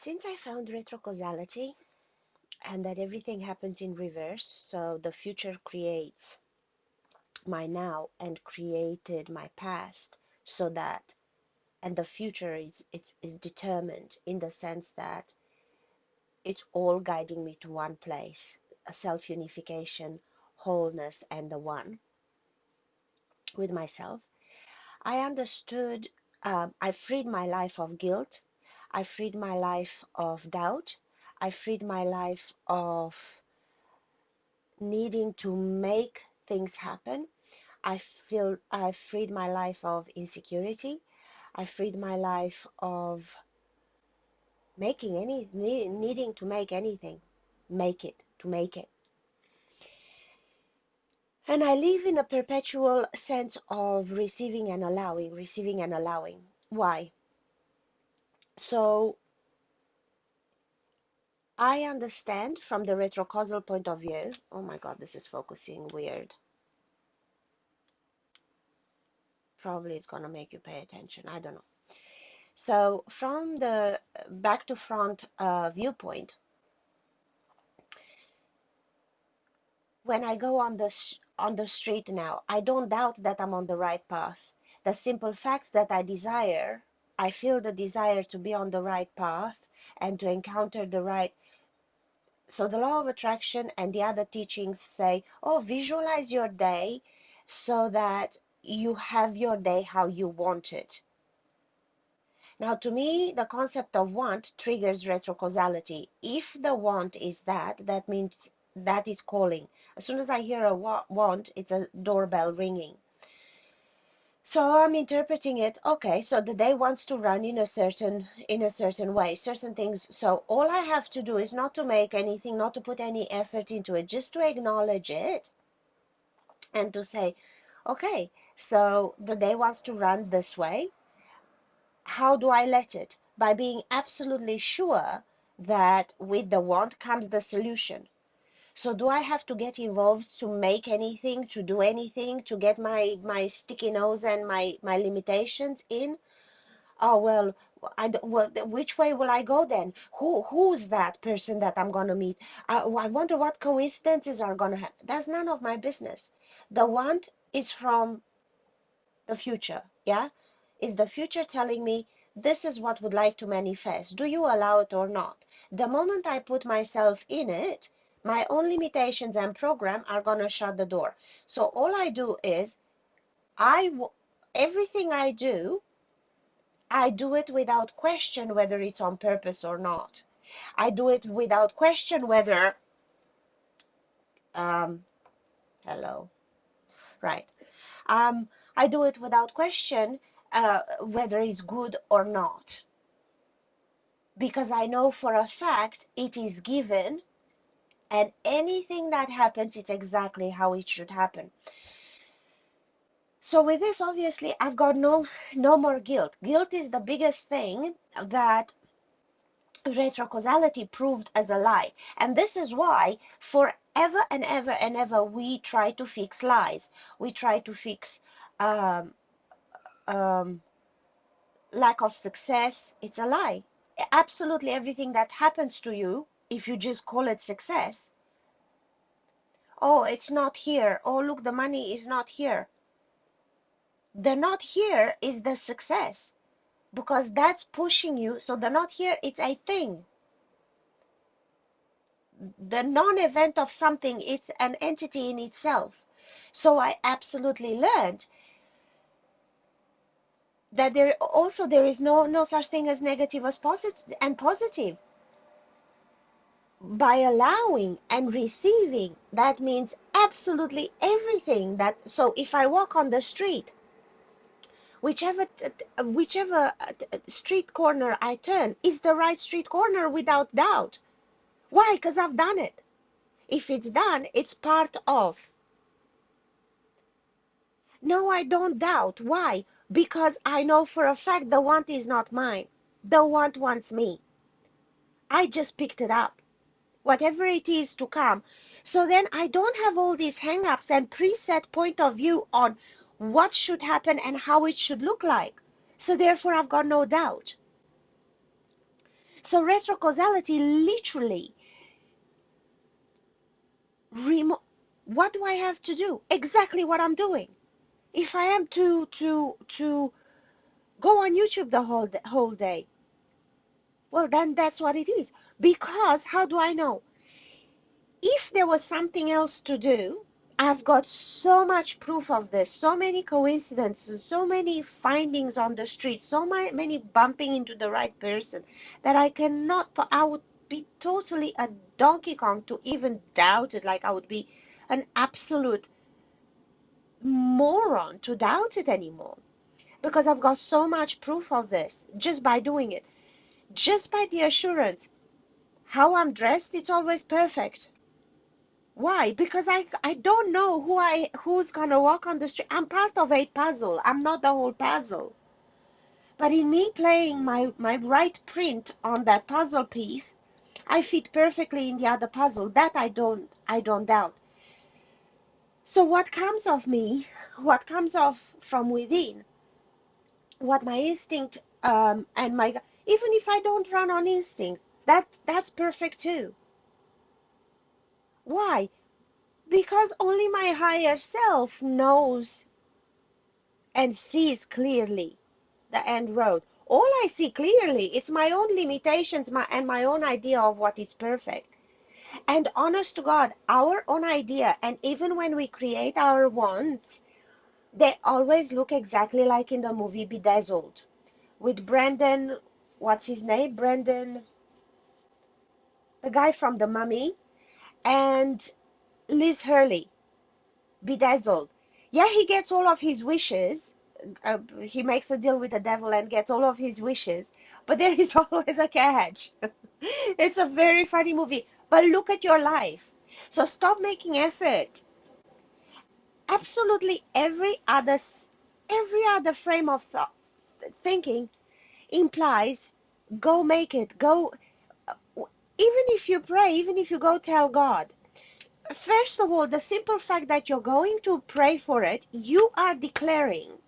Since I found retrocausality and that everything happens in reverse, so the future creates my now and created my past, so that and the future is determined in the sense that it's all guiding me to one place, a self-unification, wholeness, and the one with myself. I understood, I freed my life of guilt. I freed my life of doubt. I freed my life of needing to make things happen. I freed my life of insecurity. I freed my life of needing to make anything, to make it. And I live in a perpetual sense of receiving and allowing, receiving and allowing. Why? So I understand from the retrocausal point of view. Oh my God, this is focusing weird. Probably it's going to make you pay attention. I don't know. So from the back to front viewpoint, when I go on the street now, I don't doubt that I'm on the right path. The simple fact that I feel the desire to be on the right path and to encounter the right. So the law of attraction and the other teachings say, oh, visualize your day so that you have your day how you want it. Now, to me, the concept of want triggers retrocausality. If the want is that means that is calling. As soon as I hear a want, it's a doorbell ringing. So I'm interpreting it, okay, so the day wants to run in a certain way, certain things. So all I have to do is not to make anything, not to put any effort into it, just to acknowledge it and to say, okay, so the day wants to run this way. How do I let it? By being absolutely sure that with the want comes the solution. So do I have to get involved to make anything, to do anything, to get my sticky nose and my limitations in? Oh, well, which way will I go then? Who's that person that I'm going to meet? I wonder what coincidences are going to happen. That's none of my business. The want is from the future, yeah? Is the future telling me this is what would like to manifest? Do you allow it or not? The moment I put myself in it, my own limitations and program are going to shut the door. So all I do is everything I do it without question whether it's on purpose or not. I do it without question whether hello, right. I do it without question whether it's good or not, because I know for a fact it is given, and anything that happens, it's exactly how it should happen. So with this, obviously, I've got no more guilt. Guilt is the biggest thing that retrocausality proved as a lie. And this is why forever and ever and ever we try to fix lies. We try to fix um, um, lack of success. It's a lie. Absolutely everything that happens to you, if you just call it success, oh, it's not here. Oh, look, the money is not here. The not here is the success, because that's pushing you. So the not here, it's a thing. The non-event of something, it's an entity in itself. So I absolutely learned that there is no such thing as negative as positive and positive. By allowing and receiving, that means absolutely everything. That so if I walk on the street, whichever street corner I turn is the right street corner without doubt. Why? Because I've done it. If it's done, it's part of. No, I don't doubt. Why? Because I know for a fact the want is not mine. The want wants me. I just picked it up. Whatever it is to come. So then I don't have all these hang-ups and preset point of view on what should happen and how it should look like. So therefore I've got no doubt. So retrocausality literally what do I have to do? Exactly what I'm doing. If I am to go on YouTube the whole day, well, then that's what it is. Because how do I know? If there was something else to do, I've got so much proof of this, so many coincidences, so many findings on the street, so many bumping into the right person, that I would be totally a Donkey Kong to even doubt it. Like I would be an absolute moron to doubt it anymore. Because I've got so much proof of this just by doing it. Just by the assurance. How I'm dressed, it's always perfect. Why? Because I don't know who's gonna walk on the street. I'm part of a puzzle. I'm not the whole puzzle. But in me playing my right print on that puzzle piece, I fit perfectly in the other puzzle. That I don't doubt. So what comes of me, what comes off from within, what my instinct and my, even if I don't run on instinct, that's perfect too. Why? Because only my higher self knows and sees clearly the end road. All I see clearly, it's my own limitations, and my own idea of what is perfect. And honest to God, our own idea, and even when we create our wants, they always look exactly like in the movie Bedazzled with Brandon, what's his name? Brandon, the guy from The Mummy, and Liz Hurley. Bedazzled. Yeah, he gets all of his wishes. He makes a deal with the devil and gets all of his wishes. But there is always a catch. It's a very funny movie. But look at your life. So stop making effort. Absolutely every other frame of thought, thinking implies go make it. Go. Even if you pray, even if you go tell God, first of all, the simple fact that you're going to pray for it, you are declaring.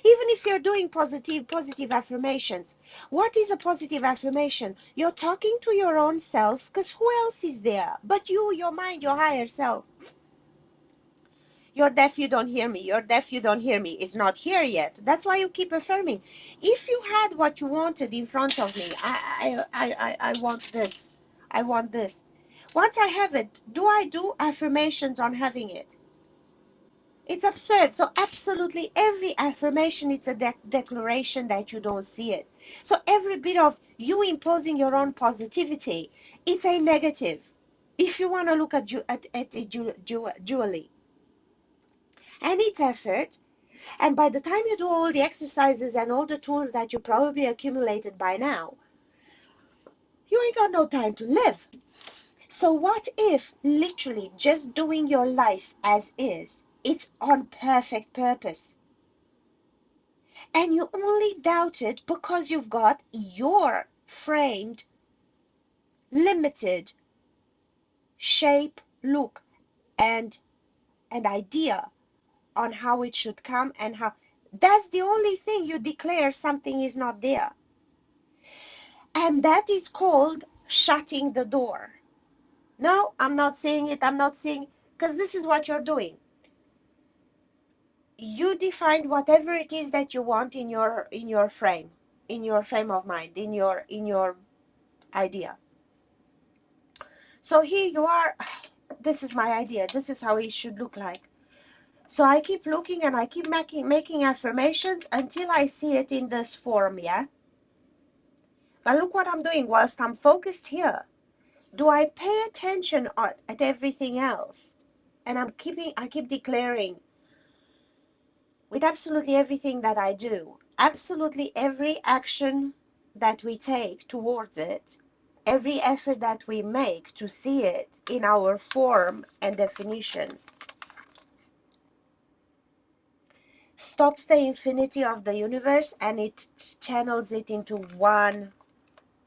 Even if you're doing positive affirmations, what is a positive affirmation? You're talking to your own self, because who else is there but you, your mind, your higher self? You're deaf, you don't hear me. You're deaf, you don't hear me. It's not here yet. That's why you keep affirming. If you had what you wanted in front of me, I want this. I want this. Once I have it, do I do affirmations on having it? It's absurd. So absolutely every affirmation is a declaration that you don't see it. So every bit of you imposing your own positivity, it's a negative. If you want to look at it dually. And it's effort. And by the time you do all the exercises and all the tools that you probably accumulated by now, you ain't got no time to live. So what if literally just doing your life as is, it's on perfect purpose? And you only doubt it because you've got your framed, limited shape, look, and idea on how it should come and how. That's the only thing you declare something is not there. And that is called shutting the door. No, I'm not saying it. I'm not saying, because this is what you're doing. You define whatever it is that you want in your frame of mind, in your idea. So here you are. This is my idea. This is how it should look like. So I keep looking and I keep making affirmations until I see it in this form, yeah? But look what I'm doing whilst I'm focused here. Do I pay attention at everything else? And I keep declaring with absolutely everything that I do, absolutely every action that we take towards it, every effort that we make to see it in our form and definition, stops the infinity of the universe and it channels it into one.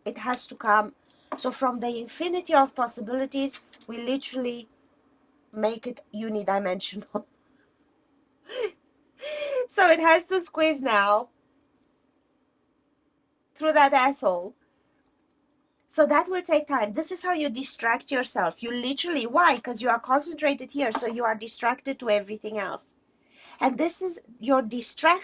It has to come. So from the infinity of possibilities, we literally make it unidimensional. So it has to squeeze now through that asshole So that will take time. This is how you distract yourself. You literally, why? Because you are concentrated here, so you are distracted to everything else. And this is your distraction